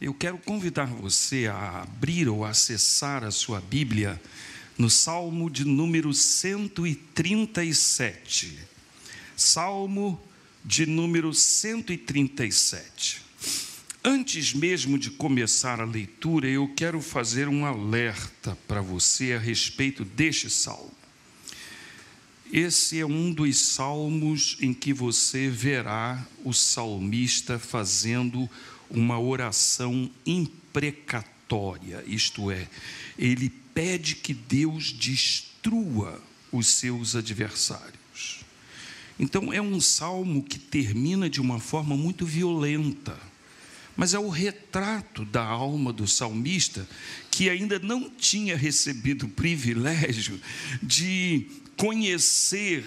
Eu quero convidar você a abrir ou acessar a sua Bíblia no Salmo de número 137. Salmo de número 137. Antes mesmo de começar a leitura, eu quero fazer um alerta para você a respeito deste salmo. Esse é um dos salmos em que você verá o salmista fazendo uma oração imprecatória, isto é, ele pede que Deus destrua os seus adversários. Então é um salmo que termina de uma forma muito violenta, mas é o retrato da alma do salmista, que ainda não tinha recebido o privilégio de conhecer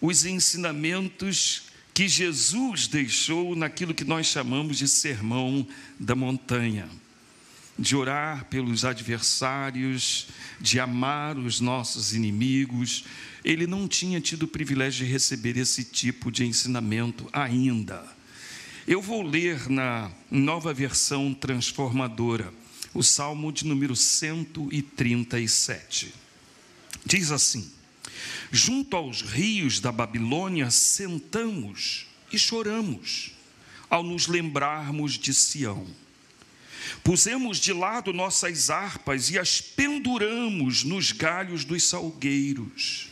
os ensinamentos que Jesus deixou naquilo que nós chamamos de sermão da montanha, de orar pelos adversários, de amar os nossos inimigos. Ele não tinha tido o privilégio de receber esse tipo de ensinamento ainda. Eu vou ler na Nova Versão Transformadora, o Salmo de número 137. Diz assim: junto aos rios da Babilônia sentamos e choramos, ao nos lembrarmos de Sião. Pusemos de lado nossas harpas e as penduramos nos galhos dos salgueiros.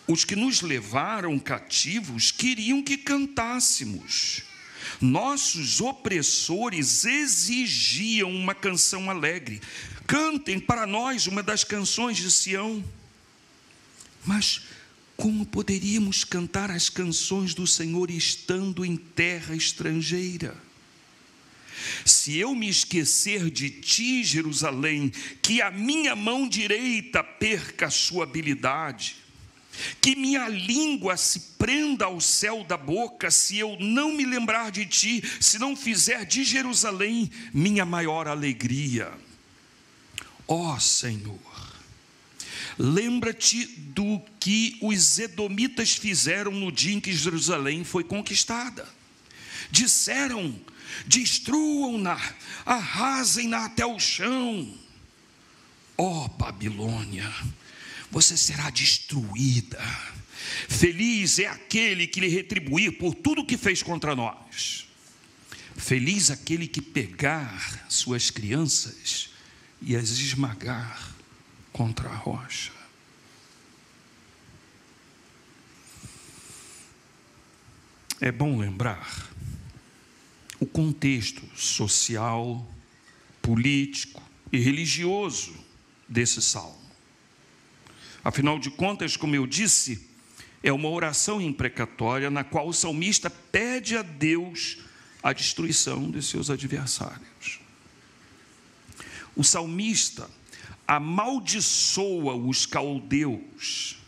Os que nos levaram cativos queriam que cantássemos. Nossos opressores exigiam uma canção alegre. Cantem para nós uma das canções de Sião. Mas como poderíamos cantar as canções do Senhor estando em terra estrangeira? Se eu me esquecer de ti, Jerusalém, que a minha mão direita perca a sua habilidade, que minha língua se prenda ao céu da boca, se eu não me lembrar de ti, se não fizer de Jerusalém minha maior alegria. Ó Senhor, lembra-te do que os edomitas fizeram no dia em que Jerusalém foi conquistada. Disseram: destruam-na, arrasem-na até o chão. Ó Babilônia, você será destruída. Feliz é aquele que lhe retribuir por tudo que fez contra nós. Feliz aquele que pegar suas crianças e as esmagar contra a rocha. É bom lembrar o contexto social, político e religioso desse salmo. Afinal de contas, como eu disse, é uma oração imprecatória na qual o salmista pede a Deus a destruição de seus adversários. O salmista amaldiçoa os caldeus,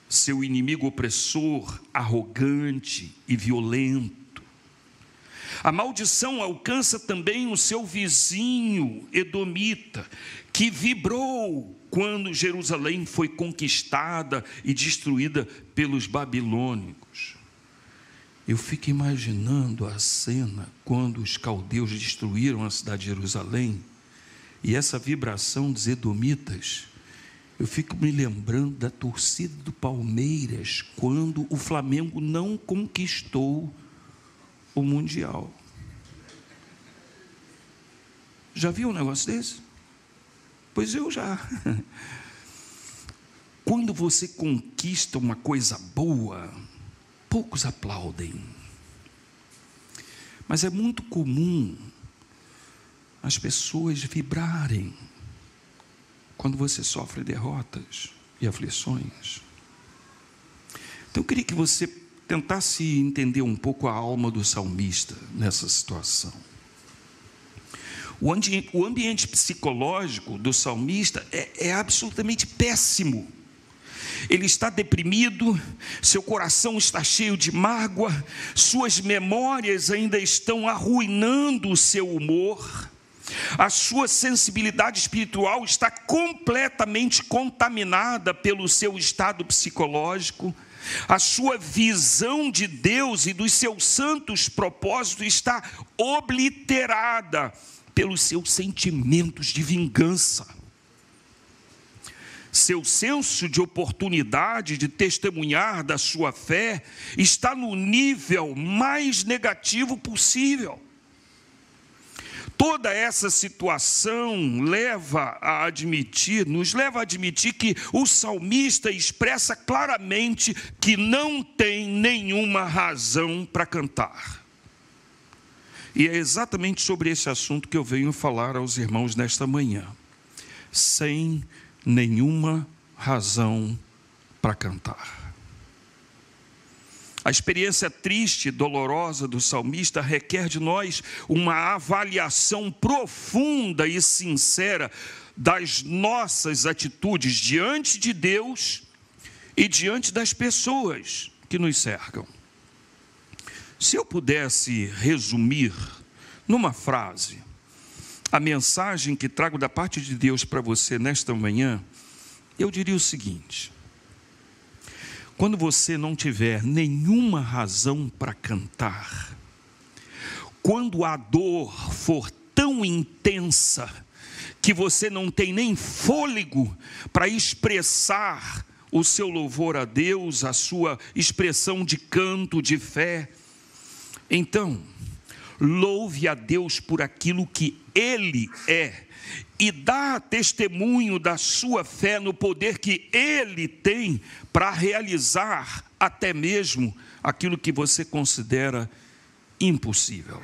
seu inimigo opressor, arrogante e violento. A maldição alcança também o seu vizinho edomita, que vibrou quando Jerusalém foi conquistada e destruída pelos babilônicos. Eu fico imaginando a cena quando os caldeus destruíram a cidade de Jerusalém, e essa vibração dos edomitas, eu fico me lembrando da torcida do Palmeiras quando o Flamengo não conquistou o Mundial. Já viu um negócio desse? Pois eu já. Quando você conquista uma coisa boa, poucos aplaudem. Mas é muito comum as pessoas vibrarem quando você sofre derrotas e aflições. Então eu queria que você tentasse entender um pouco a alma do salmista nessa situação. O ambiente psicológico do salmista é absolutamente péssimo. Ele está deprimido, seu coração está cheio de mágoa, suas memórias ainda estão arruinando o seu humor, a sua sensibilidade espiritual está completamente contaminada pelo seu estado psicológico. A sua visão de Deus e dos seus santos propósitos está obliterada pelos seus sentimentos de vingança. Seu senso de oportunidade de testemunhar da sua fé está no nível mais negativo possível. Toda essa situação nos leva a admitir que o salmista expressa claramente que não tem nenhuma razão para cantar. E é exatamente sobre esse assunto que eu venho falar aos irmãos nesta manhã. Sem nenhuma razão para cantar. A experiência triste e dolorosa do salmista requer de nós uma avaliação profunda e sincera das nossas atitudes diante de Deus e diante das pessoas que nos cercam. Se eu pudesse resumir numa frase a mensagem que trago da parte de Deus para você nesta manhã, eu diria o seguinte: quando você não tiver nenhuma razão para cantar, quando a dor for tão intensa que você não tem nem fôlego para expressar o seu louvor a Deus, a sua expressão de canto, de fé, então, louve a Deus por aquilo que Ele é e dá testemunho da sua fé no poder que Ele tem para realizar até mesmo aquilo que você considera impossível.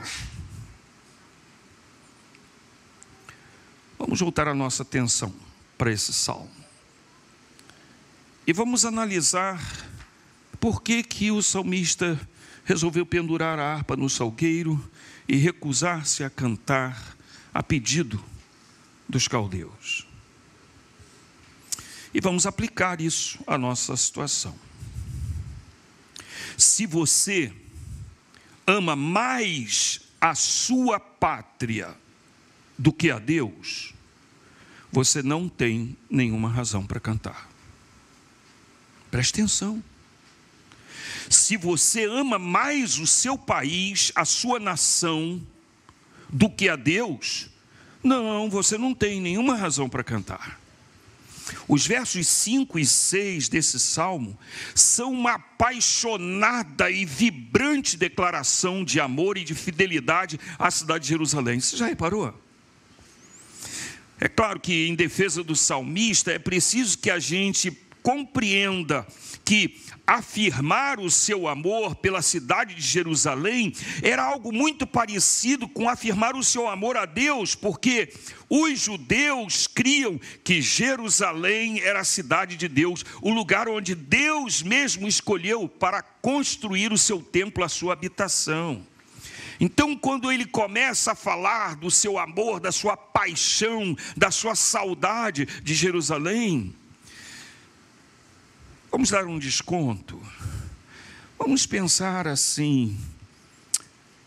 Vamos voltar a nossa atenção para esse salmo e vamos analisar por que o salmista resolveu pendurar a harpa no salgueiro e recusar-se a cantar a pedido dos caldeus. E vamos aplicar isso à nossa situação. Se você ama mais a sua pátria do que a Deus, você não tem nenhuma razão para cantar. Preste atenção. Se você ama mais o seu país, a sua nação, do que a Deus, não, você não tem nenhuma razão para cantar. Os versos 5 e 6 desse salmo são uma apaixonada e vibrante declaração de amor e de fidelidade à cidade de Jerusalém. Você já reparou? É claro que em defesa do salmista é preciso que a gente compreenda que afirmar o seu amor pela cidade de Jerusalém era algo muito parecido com afirmar o seu amor a Deus, porque os judeus criam que Jerusalém era a cidade de Deus, o lugar onde Deus mesmo escolheu para construir o seu templo, a sua habitação. Então, quando ele começa a falar do seu amor, da sua paixão, da sua saudade de Jerusalém, vamos dar um desconto. Vamos pensar assim,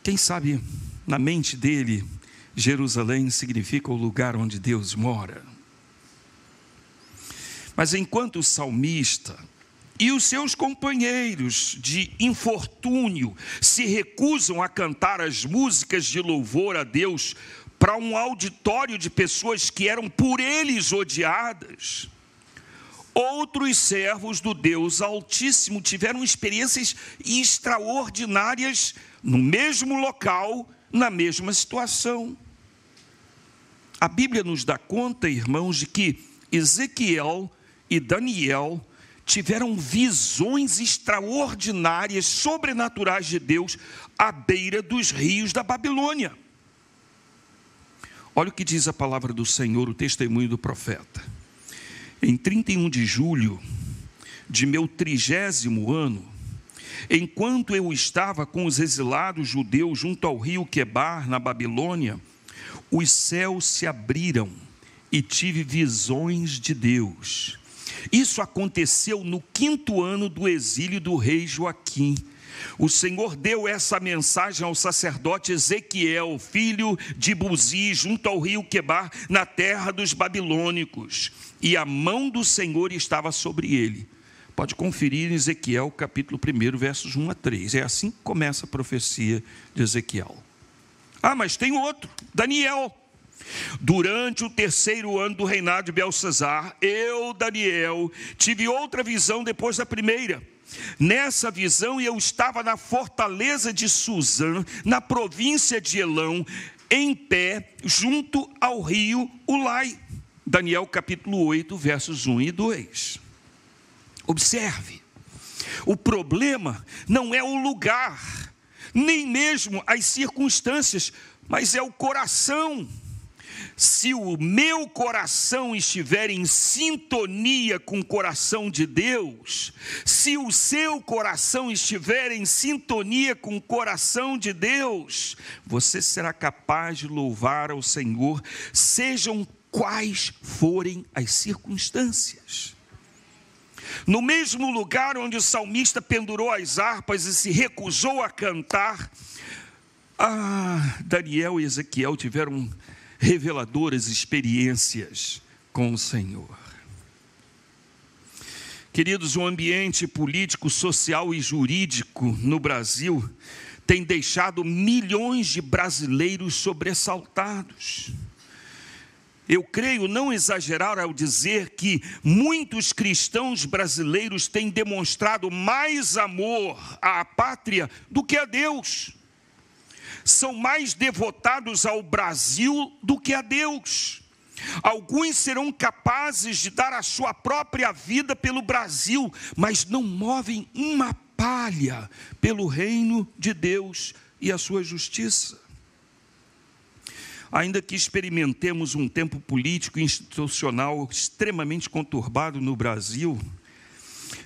quem sabe na mente dele, Jerusalém significa o lugar onde Deus mora. Mas enquanto o salmista e os seus companheiros de infortúnio se recusam a cantar as músicas de louvor a Deus para um auditório de pessoas que eram por eles odiadas, outros servos do Deus Altíssimo tiveram experiências extraordinárias no mesmo local, na mesma situação. A Bíblia nos dá conta, irmãos, de que Ezequiel e Daniel tiveram visões extraordinárias, sobrenaturais de Deus, à beira dos rios da Babilônia. Olha o que diz a palavra do Senhor, o testemunho do profeta. Em 31 de julho de meu 30º ano, enquanto eu estava com os exilados judeus junto ao rio Quebar, na Babilônia, os céus se abriram e tive visões de Deus. Isso aconteceu no 5º ano do exílio do rei Joaquim. O Senhor deu essa mensagem ao sacerdote Ezequiel, filho de Buzi, junto ao rio Quebar, na terra dos babilônicos. E a mão do Senhor estava sobre ele, Pode conferir em Ezequiel, capítulo 1, versos 1 a 3. É assim que começa a profecia de Ezequiel. Mas tem outro, Daniel. Durante o 3º ano do reinado de Belsazar, eu, Daniel, tive outra visão depois da primeira. Nessa visão eu estava na fortaleza de Suzã, na província de Elão, em pé, junto ao rio Ulai. Daniel capítulo 8, versos 1 e 2. Observe, o problema não é o lugar, nem mesmo as circunstâncias, mas é o coração. Se o meu coração estiver em sintonia com o coração de Deus, se o seu coração estiver em sintonia com o coração de Deus, você será capaz de louvar ao Senhor, sejam quais forem as circunstâncias. No mesmo lugar onde o salmista pendurou as harpas e se recusou a cantar, Daniel e Ezequiel tiveram reveladoras experiências com o Senhor. Queridos, o ambiente político, social e jurídico no Brasil tem deixado milhões de brasileiros sobressaltados. Eu creio não exagerar ao dizer que muitos cristãos brasileiros têm demonstrado mais amor à pátria do que a Deus. São mais devotados ao Brasil do que a Deus. Alguns serão capazes de dar a sua própria vida pelo Brasil, mas não movem uma palha pelo reino de Deus e a sua justiça. Ainda que experimentemos um tempo político e institucional extremamente conturbado no Brasil,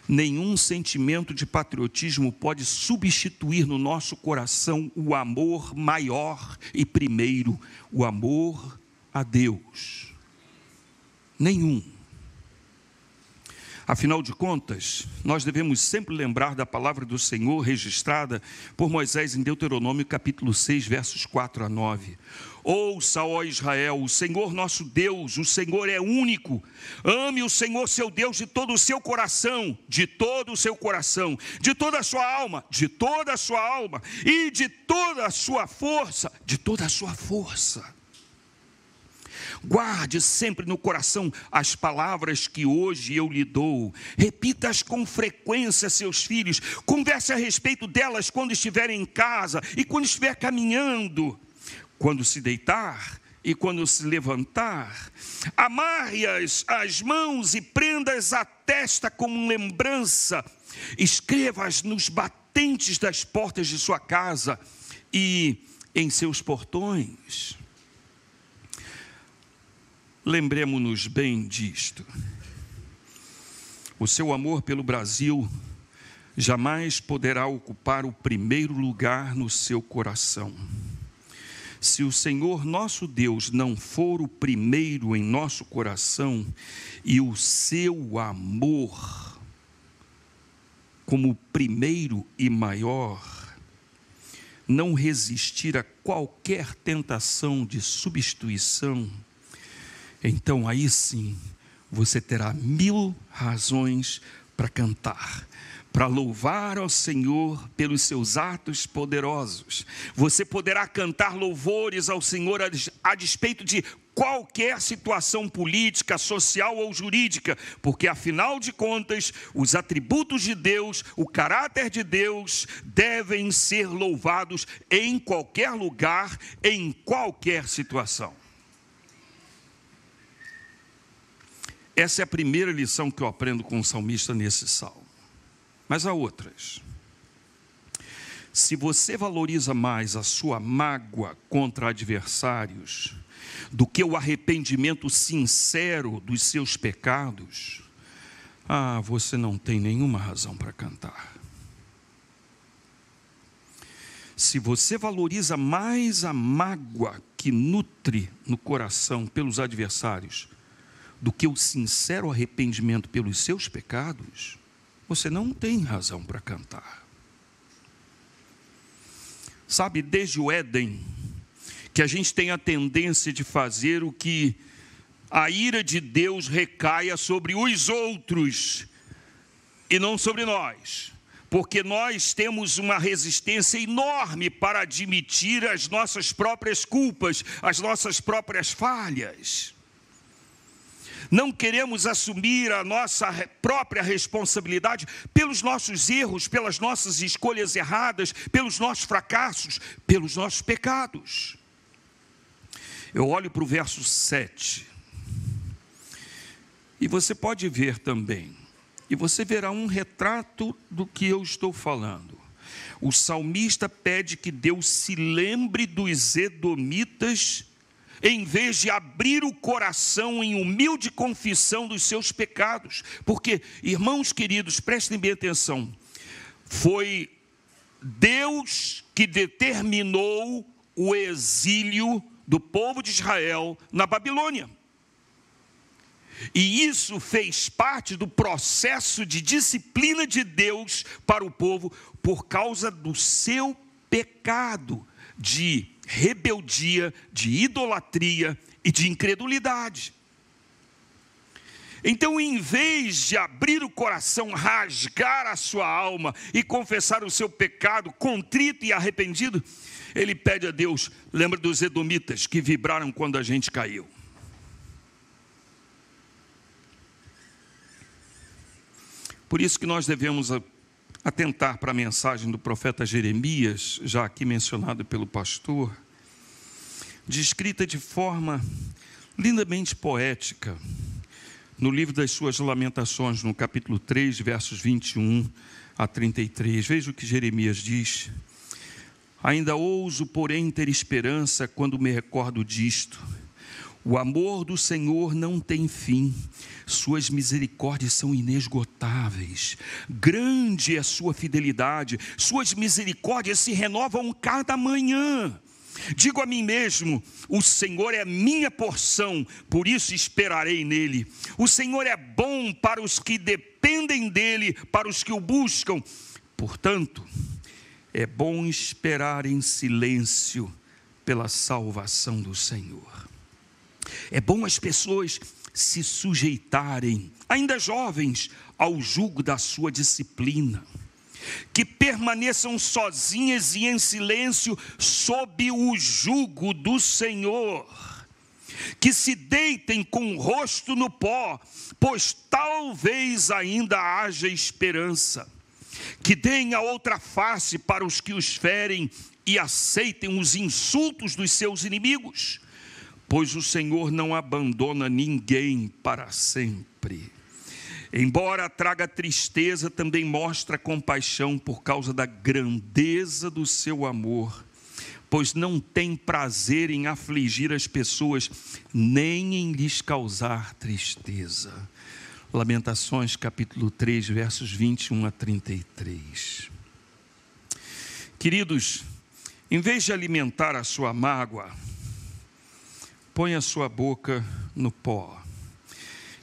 nenhum sentimento de patriotismo pode substituir no nosso coração o amor maior e primeiro, o amor a Deus. Nenhum. Afinal de contas, nós devemos sempre lembrar da palavra do Senhor registrada por Moisés em Deuteronômio capítulo 6, versos 4 a 9. Ouça, ó Israel, o Senhor nosso Deus, o Senhor é único. Ame o Senhor seu Deus de todo o seu coração, de todo o seu coração, de toda a sua alma, de toda a sua alma, e de toda a sua força, de toda a sua força. Guarde sempre no coração as palavras que hoje eu lhe dou. Repita-as com frequência a seus filhos. Converse a respeito delas quando estiver em casa e quando estiver caminhando. Quando se deitar e quando se levantar. Amarre-as às mãos e prenda-as à testa como lembrança. Escreva-as nos batentes das portas de sua casa e em seus portões. Lembremos-nos bem disto. O seu amor pelo Brasil jamais poderá ocupar o primeiro lugar no seu coração. Se o Senhor nosso Deus não for o primeiro em nosso coração e o seu amor como primeiro e maior, não resistir a qualquer tentação de substituição, então aí sim você terá 1000 razões para cantar, para louvar ao Senhor pelos seus atos poderosos. Você poderá cantar louvores ao Senhor a despeito de qualquer situação política, social ou jurídica, porque afinal de contas, os atributos de Deus, o caráter de Deus, devem ser louvados em qualquer lugar, em qualquer situação. Essa é a primeira lição que eu aprendo com o salmista nesse salmo. Mas há outras. Se você valoriza mais a sua mágoa contra adversários do que o arrependimento sincero dos seus pecados, você não tem nenhuma razão para cantar. Se você valoriza mais a mágoa que nutre no coração pelos adversários do que o sincero arrependimento pelos seus pecados, você não tem razão para cantar. Sabe, desde o Éden, que a gente tem a tendência de fazer o que a ira de Deus recaia sobre os outros, e não sobre nós, porque nós temos uma resistência enorme para admitir as nossas próprias culpas, as nossas próprias falhas. Não queremos assumir a nossa própria responsabilidade pelos nossos erros, pelas nossas escolhas erradas, pelos nossos fracassos, pelos nossos pecados. Eu olho para o verso 7, e você pode ver também, e você verá um retrato do que eu estou falando. O salmista pede que Deus se lembre dos edomitas, em vez de abrir o coração em humilde confissão dos seus pecados. Porque, irmãos queridos, prestem bem atenção, foi Deus que determinou o exílio do povo de Israel na Babilônia. E isso fez parte do processo de disciplina de Deus para o povo por causa do seu pecado de rebeldia, de idolatria e de incredulidade. Então, em vez de abrir o coração, rasgar a sua alma e confessar o seu pecado contrito e arrependido, ele pede a Deus: lembra dos edomitas que vibraram quando a gente caiu. Por isso que nós devemos atentar para a mensagem do profeta Jeremias, já aqui mencionado pelo pastor, descrita de forma lindamente poética, no livro das suas lamentações, no capítulo 3, versos 21 a 33. Veja o que Jeremias diz: ainda ouso, porém, ter esperança quando me recordo disto. O amor do Senhor não tem fim, suas misericórdias são inesgotáveis, grande é a sua fidelidade, suas misericórdias se renovam cada manhã. Digo a mim mesmo: o Senhor é minha porção, por isso esperarei nele. O Senhor é bom para os que dependem dele, para os que o buscam. Portanto, é bom esperar em silêncio pela salvação do Senhor. É bom as pessoas se sujeitarem, ainda jovens, ao jugo da sua disciplina, que permaneçam sozinhas e em silêncio sob o jugo do Senhor, que se deitem com o rosto no pó, pois talvez ainda haja esperança, que deem a outra face para os que os ferem e aceitem os insultos dos seus inimigos, pois o Senhor não abandona ninguém para sempre. Embora traga tristeza, também mostra compaixão por causa da grandeza do seu amor, pois não tem prazer em afligir as pessoas, nem em lhes causar tristeza. Lamentações, capítulo 3, versos 21 a 33. Queridos, em vez de alimentar a sua mágoa, põe a sua boca no pó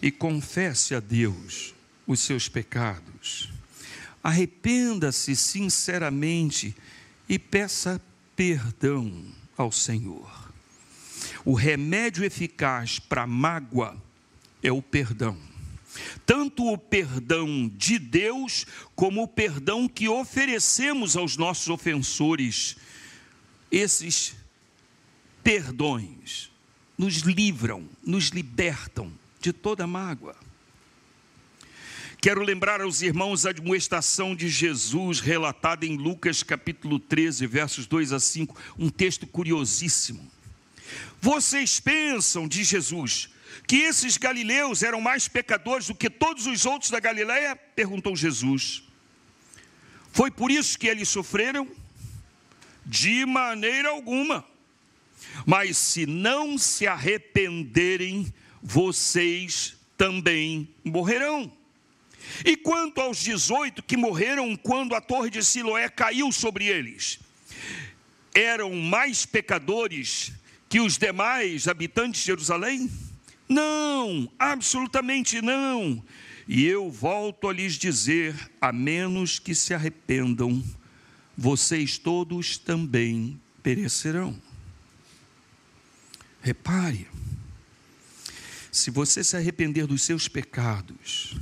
e confesse a Deus os seus pecados. Arrependa-se sinceramente e peça perdão ao Senhor. O remédio eficaz para a mágoa é o perdão. Tanto o perdão de Deus, como o perdão que oferecemos aos nossos ofensores. Esses perdões nos livram, nos libertam de toda mágoa. Quero lembrar aos irmãos a admoestação de Jesus, relatada em Lucas capítulo 13, versos 2 a 5, um texto curiosíssimo. Vocês pensam, diz Jesus, que esses galileus eram mais pecadores do que todos os outros da Galileia? Perguntou Jesus. Foi por isso que eles sofreram? De maneira alguma. Mas se não se arrependerem, vocês também morrerão. E quanto aos 18 que morreram quando a torre de Siloé caiu sobre eles, eram mais pecadores que os demais habitantes de Jerusalém? Não, absolutamente não. E eu volto a lhes dizer, a menos que se arrependam, vocês todos também perecerão. Repare, se você se arrepender dos seus pecados,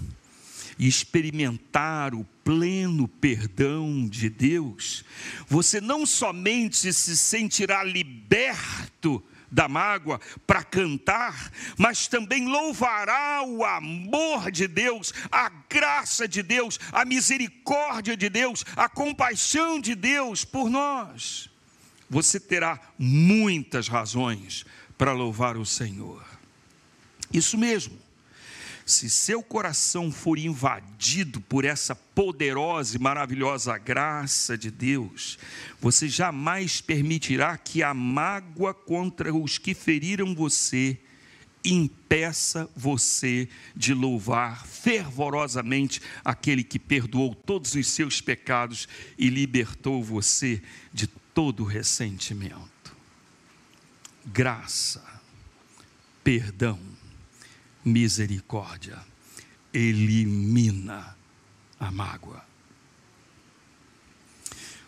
e experimentar o pleno perdão de Deus, você não somente se sentirá liberto da mágoa para cantar, mas também louvará o amor de Deus, a graça de Deus, a misericórdia de Deus, a compaixão de Deus por nós. Você terá muitas razões para louvar o Senhor. Isso mesmo. Se seu coração for invadido por essa poderosa e maravilhosa graça de Deus, você jamais permitirá que a mágoa contra os que feriram você impeça você de louvar fervorosamente aquele que perdoou todos os seus pecados e libertou você de todo ressentimento. Graça, perdão, misericórdia elimina a mágoa.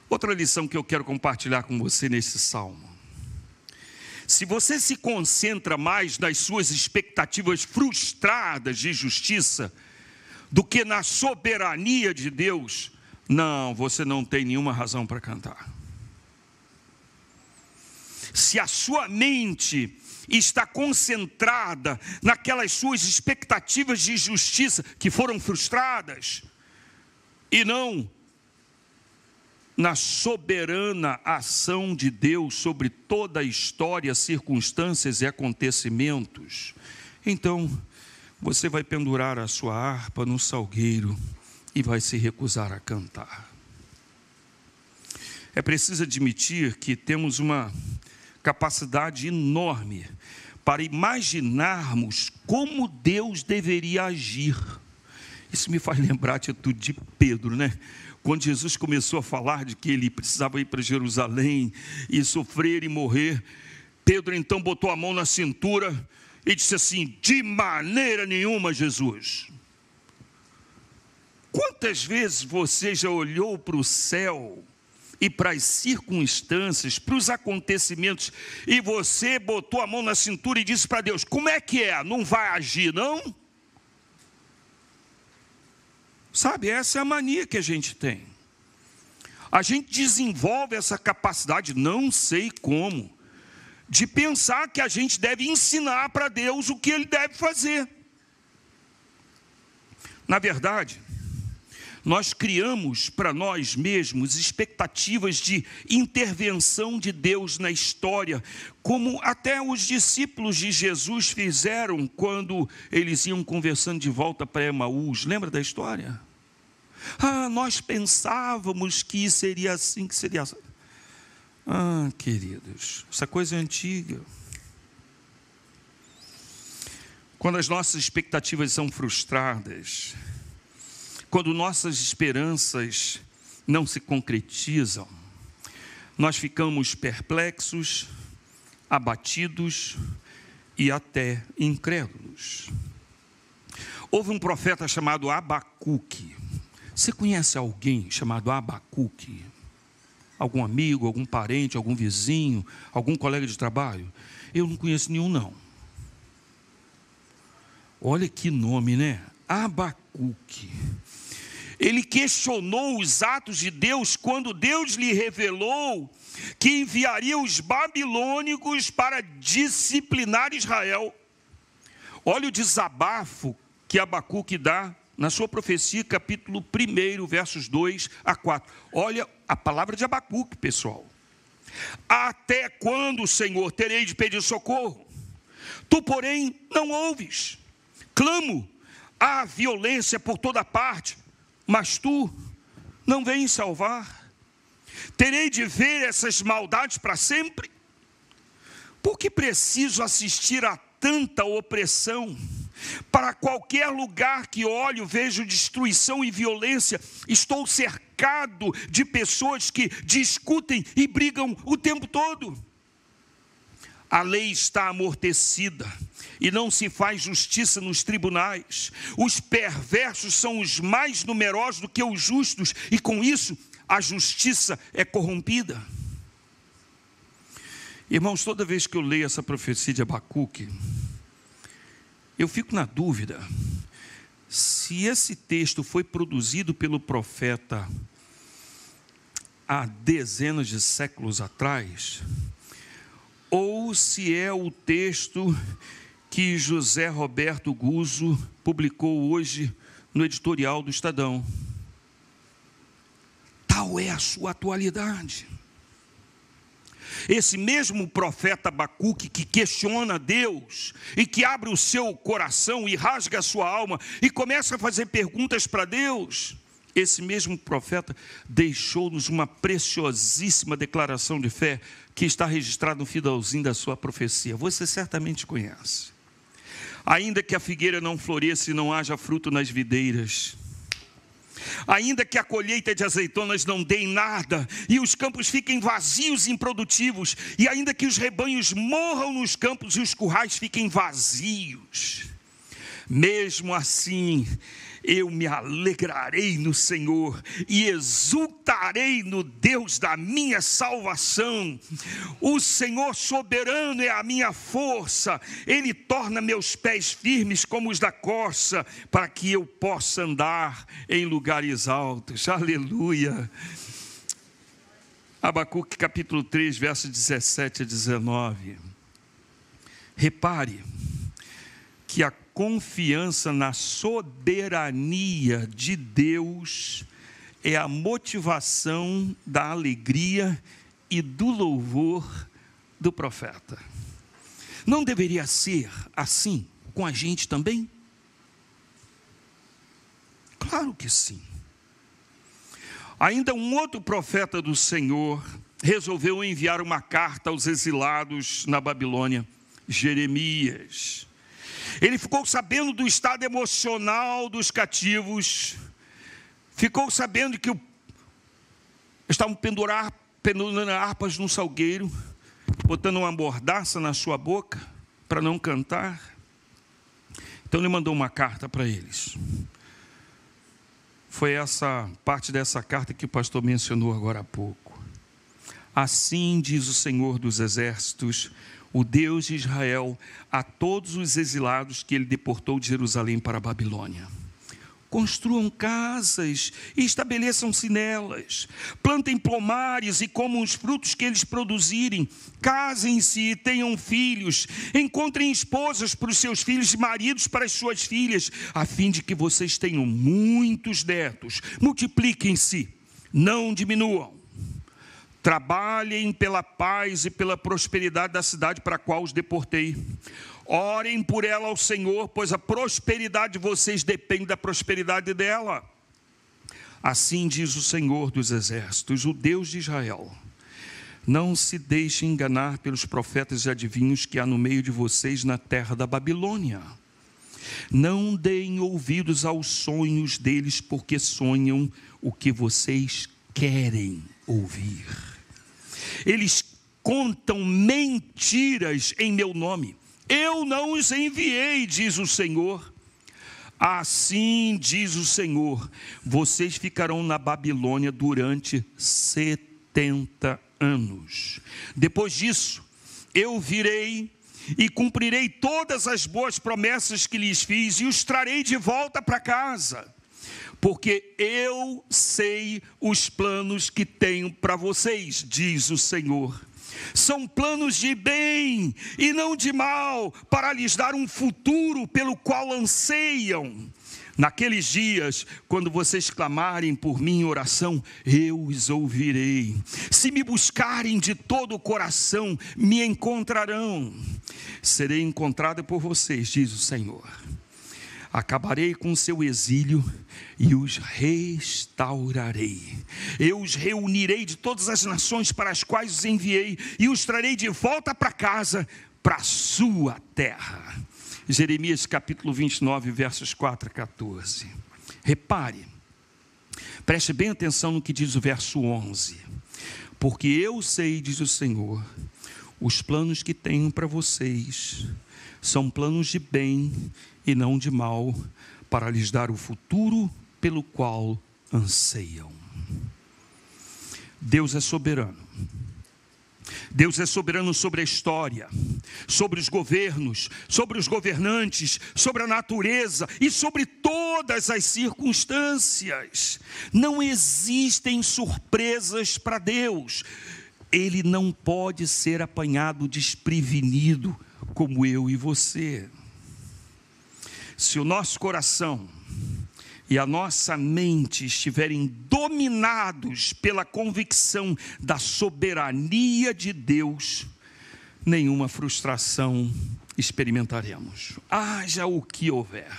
Outra lição que eu quero compartilhar com você nesse salmo: se você se concentra mais nas suas expectativas frustradas de justiça do que na soberania de Deus, você não tem nenhuma razão para cantar. Se a sua mente está concentrada naquelas suas expectativas de justiça que foram frustradas, e não na soberana ação de Deus sobre toda a história, circunstâncias e acontecimentos, então você vai pendurar a sua harpa no salgueiro e vai se recusar a cantar. É preciso admitir que temos uma capacidade enorme para imaginarmos como Deus deveria agir. Isso me faz lembrar a atitude de Pedro, né? Quando Jesus começou a falar de que ele precisava ir para Jerusalém e sofrer e morrer, Pedro então botou a mão na cintura e disse assim: de maneira nenhuma, Jesus. Quantas vezes você já olhou para o céu e para as circunstâncias, para os acontecimentos, e você botou a mão na cintura e disse para Deus: como é que é? Não vai agir, não? Sabe, essa é a mania que a gente tem. A gente desenvolve essa capacidade, não sei como, de pensar que a gente deve ensinar para Deus o que Ele deve fazer. Na verdade, nós criamos para nós mesmos expectativas de intervenção de Deus na história, como até os discípulos de Jesus fizeram quando eles iam conversando de volta para Emaús. Lembra da história? Nós pensávamos que seria assim, que seria assim. Queridos, essa coisa é antiga. Quando as nossas expectativas são frustradas, quando nossas esperanças não se concretizam, nós ficamos perplexos, abatidos e até incrédulos. Houve um profeta chamado Abacuque. Você conhece alguém chamado Abacuque? Algum amigo, algum parente, algum vizinho, algum colega de trabalho? Eu não conheço nenhum, não. Olha que nome, né? Abacuque. Ele questionou os atos de Deus quando Deus lhe revelou que enviaria os babilônicos para disciplinar Israel. Olha o desabafo que Abacuque dá na sua profecia, capítulo 1, versos 2 a 4. Olha a palavra de Abacuque, pessoal. Até quando, Senhor, terei de pedir socorro? Tu, porém, não ouves. Clamo, há violência por toda parte, mas tu não vens salvar. Terei de ver essas maldades para sempre? Por que preciso assistir a tanta opressão? Para qualquer lugar que olho, vejo destruição e violência. Estou cercado de pessoas que discutem e brigam o tempo todo. A lei está amortecida e não se faz justiça nos tribunais. Os perversos são os mais numerosos do que os justos, e com isso a justiça é corrompida. Irmãos, toda vez que eu leio essa profecia de Abacuque, eu fico na dúvida, se esse texto foi produzido pelo profeta há dezenas de séculos atrás, ou se é o texto que José Roberto Guzzo publicou hoje no editorial do Estadão. Tal é a sua atualidade. Esse mesmo profeta Abacuque que questiona Deus e que abre o seu coração e rasga a sua alma e começa a fazer perguntas para Deus, esse mesmo profeta deixou-nos uma preciosíssima declaração de fé que está registrada no finalzinho da sua profecia. Você certamente conhece. Ainda que a figueira não floresça e não haja fruto nas videiras, ainda que a colheita de azeitonas não dê em nada, e os campos fiquem vazios e improdutivos, e ainda que os rebanhos morram nos campos e os currais fiquem vazios, mesmo assim, eu me alegrarei no Senhor e exultarei no Deus da minha salvação. O Senhor soberano é a minha força, Ele torna meus pés firmes como os da corça, para que eu possa andar em lugares altos. Aleluia. Abacuque capítulo 3, versos 17 a 19. Repare que a confiança na soberania de Deus é a motivação da alegria e do louvor do profeta. Não deveria ser assim com a gente também? Claro que sim. Ainda um outro profeta do Senhor resolveu enviar uma carta aos exilados na Babilônia, Jeremias. Ele ficou sabendo do estado emocional dos cativos, ficou sabendo que estavam pendurando harpas no salgueiro, botando uma mordaça na sua boca para não cantar. Então ele mandou uma carta para eles. Foi essa parte dessa carta que o pastor mencionou agora há pouco. Assim diz o Senhor dos Exércitos, o Deus de Israel, a todos os exilados que ele deportou de Jerusalém para a Babilônia: construam casas e estabeleçam-se nelas, plantem pomares e comam os frutos que eles produzirem, casem-se e tenham filhos, encontrem esposas para os seus filhos e maridos para as suas filhas, a fim de que vocês tenham muitos netos, multipliquem-se, não diminuam. Trabalhem pela paz e pela prosperidade da cidade para a qual os deportei. Orem por ela ao Senhor, pois a prosperidade de vocês depende da prosperidade dela. Assim diz o Senhor dos Exércitos, o Deus de Israel: não se deixe enganar pelos profetas e adivinhos que há no meio de vocês na terra da Babilônia. Não deem ouvidos aos sonhos deles, porque sonham o que vocês querem ouvir. Eles contam mentiras em meu nome. Eu não os enviei, diz o Senhor. Assim diz o Senhor: vocês ficarão na Babilônia durante 70 anos. Depois disso, eu virei e cumprirei todas as boas promessas que lhes fiz e os trarei de volta para casa. Porque eu sei os planos que tenho para vocês, diz o Senhor. São planos de bem e não de mal, para lhes dar um futuro pelo qual anseiam. Naqueles dias, quando vocês clamarem por mim em oração, eu os ouvirei. Se me buscarem de todo o coração, me encontrarão. Serei encontrada por vocês, diz o Senhor. Acabarei com o seu exílio e os restaurarei. Eu os reunirei de todas as nações para as quais os enviei e os trarei de volta para casa, para a sua terra. Jeremias capítulo 29, versos 4 a 14. Repare, preste bem atenção no que diz o verso 11. Porque eu sei, diz o Senhor, os planos que tenho para vocês são planos de bem e não de mal, para lhes dar o futuro pelo qual anseiam. Deus é soberano. Deus é soberano sobre a história, sobre os governos, sobre os governantes, sobre a natureza e sobre todas as circunstâncias. Não existem surpresas para Deus. Ele não pode ser apanhado desprevenido como eu e você. Se o nosso coração e a nossa mente estiverem dominados pela convicção da soberania de Deus, nenhuma frustração experimentaremos, haja o que houver.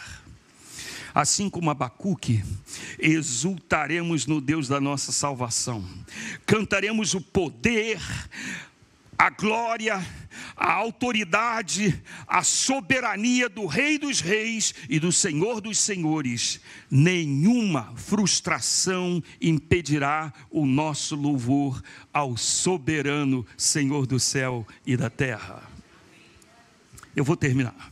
Assim como Abacuque, exultaremos no Deus da nossa salvação, cantaremos o poder, a glória, a autoridade, a soberania do Rei dos Reis e do Senhor dos Senhores. Nenhuma frustração impedirá o nosso louvor ao soberano Senhor do céu e da terra. Eu vou terminar.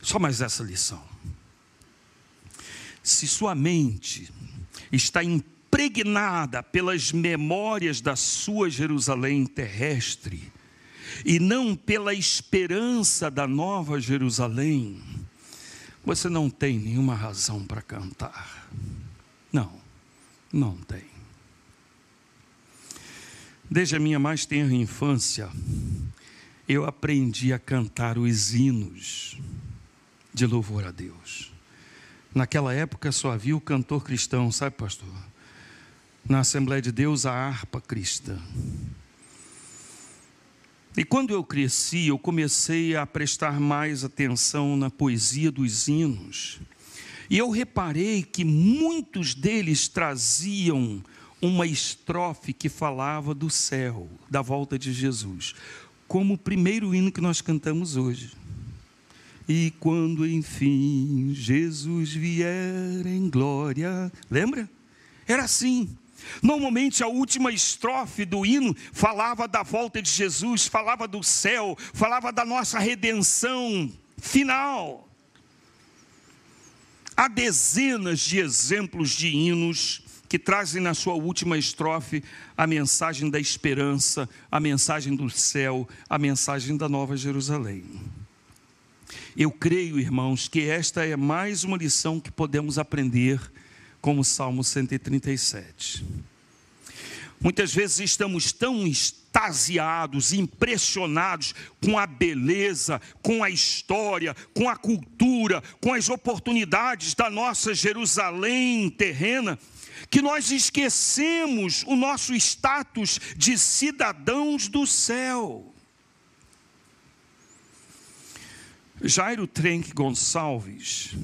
Só mais essa lição. Se sua mente está impregnada pelas memórias da sua Jerusalém terrestre, e não pela esperança da nova Jerusalém, você não tem nenhuma razão para cantar. Não tem. Desde a minha mais tenra infância, eu aprendi a cantar os hinos de louvor a Deus. Naquela época só havia o cantor cristão, sabe, pastor? Na Assembleia de Deus, a harpa cristã. E quando eu cresci, eu comecei a prestar mais atenção na poesia dos hinos. E eu reparei que muitos deles traziam uma estrofe que falava do céu, da volta de Jesus, como o primeiro hino que nós cantamos hoje. E quando enfim Jesus vier em glória, lembra? Era assim. Normalmente a última estrofe do hino falava da volta de Jesus, falava do céu, falava da nossa redenção final. Há dezenas de exemplos de hinos que trazem na sua última estrofe a mensagem da esperança, a mensagem do céu, a mensagem da nova Jerusalém. Eu creio, irmãos, que esta é mais uma lição que podemos aprender como o Salmo 137. Muitas vezes estamos tão extasiados, impressionados com a beleza, com a história, com a cultura, com as oportunidades da nossa Jerusalém terrena, que nós esquecemos o nosso status de cidadãos do céu. Jairo Trenck Gonçalves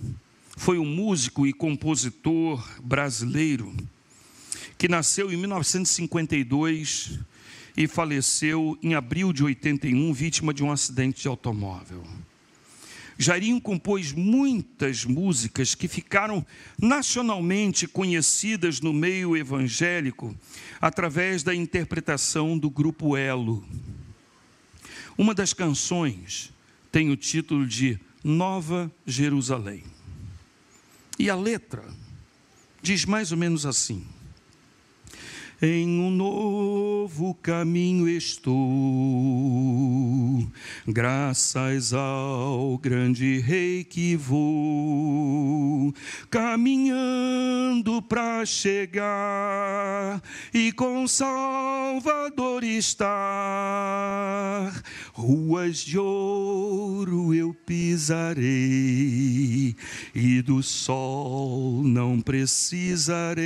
foi um músico e compositor brasileiro que nasceu em 1952 e faleceu em abril de 81, vítima de um acidente de automóvel. Jairinho compôs muitas músicas que ficaram nacionalmente conhecidas no meio evangélico através da interpretação do grupo Elo. Uma das canções tem o título de Nova Jerusalém. E a letra diz mais ou menos assim: em um novo caminho estou, graças ao grande Rei que vou, caminhando para chegar e com Salvador estar. Ruas de ouro eu pisarei e do sol não precisarei,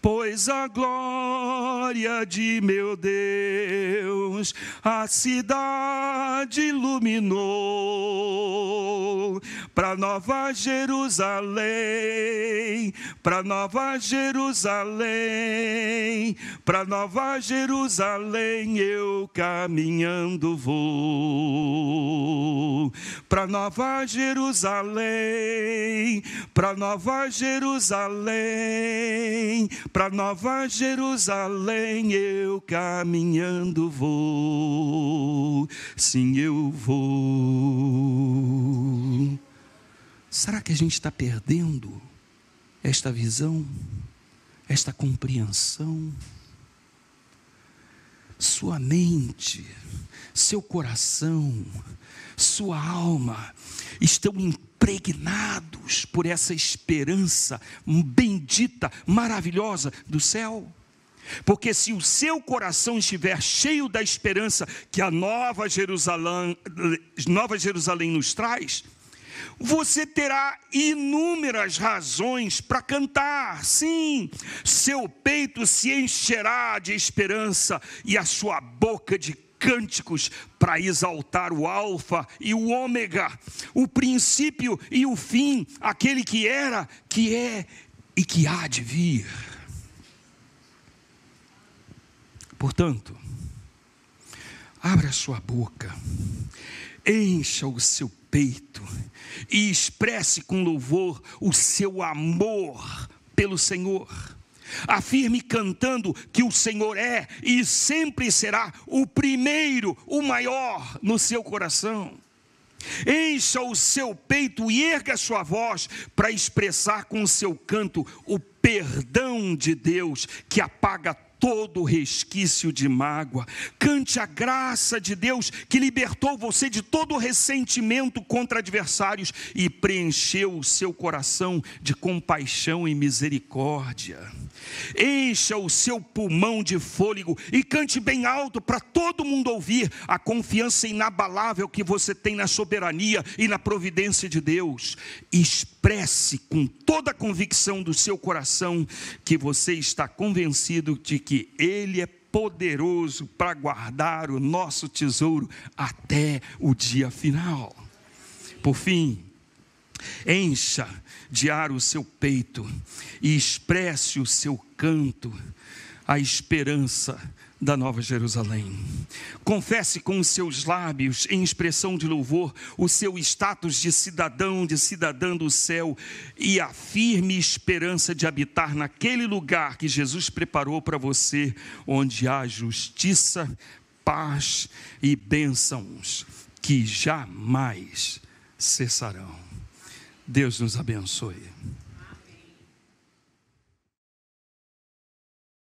pois a glória de meu Deus a cidade iluminou. Para Nova Jerusalém, para Nova Jerusalém, para Nova Jerusalém eu caminhando vou. Para Nova Jerusalém, para Nova Jerusalém, para Nova Jerusalém eu caminhando vou. Sim, eu vou. Será que a gente está perdendo esta visão, esta compreensão? sua mente, seu coração, sua alma estão impregnados por essa esperança bendita, maravilhosa do céu? Porque se o seu coração estiver cheio da esperança que a Nova Jerusalém nos traz, você terá inúmeras razões para cantar. Sim, seu peito se encherá de esperança e a sua boca de cânticos para exaltar o Alfa e o Ômega, o princípio e o fim, aquele que era, que é e que há de vir. Portanto, abra sua boca, encha o seu peito e expresse com louvor o seu amor pelo Senhor. Afirme cantando que o Senhor é e sempre será o primeiro, o maior no seu coração. Encha o seu peito e erga a sua voz para expressar com o seu canto o perdão de Deus que apaga todo resquício de mágoa. Cante a graça de Deus que libertou você de todo ressentimento contra adversários e preencheu o seu coração de compaixão e misericórdia. Encha o seu pulmão de fôlego e cante bem alto para todo mundo ouvir a confiança inabalável que você tem na soberania e na providência de Deus. Expresse com toda a convicção do seu coração que você está convencido de que Ele é poderoso para guardar o nosso tesouro até o dia final. Por fim, encha de ar o seu peito e expresse o seu canto, a esperança da Nova Jerusalém. Confesse com os seus lábios, em expressão de louvor, o seu status de cidadão, de cidadã do céu, e a firme esperança de habitar naquele lugar que Jesus preparou para você, onde há justiça, paz e bênçãos que jamais cessarão. Deus nos abençoe.